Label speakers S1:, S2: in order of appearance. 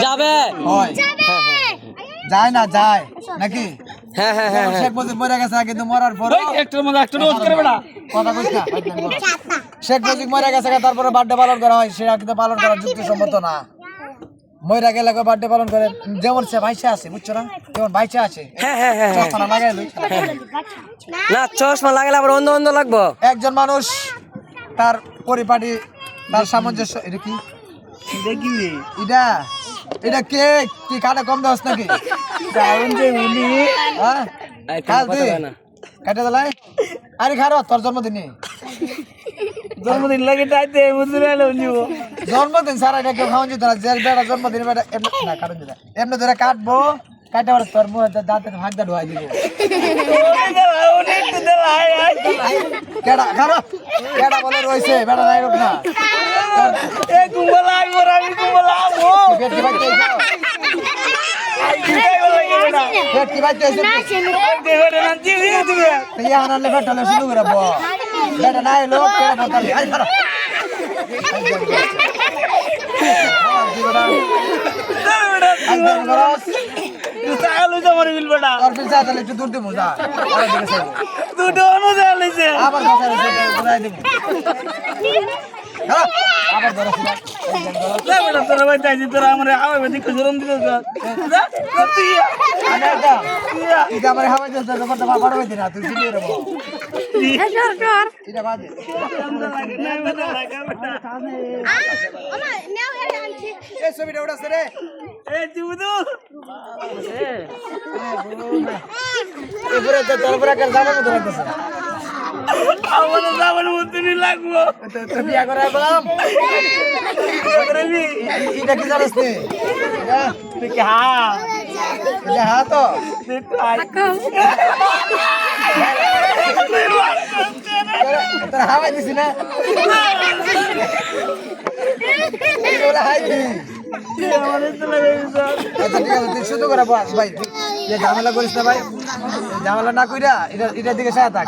S1: যাবে
S2: হয় যায় না যায় নাকি
S1: হ্যাঁ হ্যাঁ হ্যাঁ
S2: শেখ মুজিব মরে গেছে কিন্তু মরার পর
S3: একটু মজা একটু রোজ করবে না
S2: কথা কইছ না শেখ মুজিব মরে গেছে তারপরে বার্থডে পালন করা হয় সেটা কিন্তু পালন করা যুক্তিসম্মত না মইরা গেলে বার্থডে পালন করে যেমন সে ভাইসা আছে বুঝছো না যেমন ভাইসা আছে
S1: হ্যাঁ হ্যাঁ হ্যাঁ
S2: চশমা লাগাইলো
S1: না চশমা লাগালে আবার অন্ধ অন্ধ লাগবো
S2: একজন মানুষ তার পরিপাটি তার সামঞ্জস্য এটা কি
S3: দেখি
S2: এটা এটা কে কি কাটা কম দাস নাকি
S3: দারুণ যে উনি
S2: হ্যাঁ কাল দি
S1: না
S2: কাটা দিলাই আরে খারো তোর জন্মদিনে
S3: জন্মদিন লাগে তাইতে মুজুরে এলো নিও
S2: জন্মদিন সারা এটা কেউ খাওয়ান যেত না যে বেটা জন্মদিন বেটা এমনি না কাটুন দিলা এমনি ধরে কাটবো কাটা ওর তোর মুখ দাঁতে ভাগদা ঢুয়াই দিব কেডা খারো কেডা বলে রইছে বেটা নাই রোক না
S3: এ কুমলা আইবো আমি কুমলা আমো
S2: পেট কি বাইতে যাও পেট কি বাইতে যাও
S3: দেবে না জিবি দিবে
S2: ইয়া হানালে বেটা শুরু করে বো বেটা নাই লোক কেডা বতালি আই খারো
S3: চালু জমারে বিল বেটা
S2: আর পিছা তাহলে একটু দূর দিব যা আর দিকে সাইব
S3: দুটো অনুযায়ী লইছে
S2: আবার কথা ঘুরাই দিব হ্যাঁ আবার ধরো
S3: না বেটা তোরা ভাই তাইছি তোরা আমারে আওয়াজ দেখে জরম দিল যা তুই
S2: আনাটা এটা আমার হাওয়া চলছে ব্যাপারটা বড় হইছে না তুই জিনিয়ে রে বাবা এটা বাজে এই ছবিটা উড়াছে রে
S3: এ জিবুদু
S2: এবারে তো তোর কার জামার মতো লাগতেছে
S3: আমাদের যাবার মধ্যে নি লাগবো
S2: তো বিয়া করে বললাম এটা কি জানিস নি
S3: দেখি হ্যাঁ
S2: এটা হ্যাঁ তো তোর হাওয়া দিছি না এগুলো হাই দি আচ্ছা ঠিক আছে তুই শুধু করে বস ভাই যে ঝামেলা করিস না ভাই ঝামেলা না কইরা এটা দিকে সাথে থাক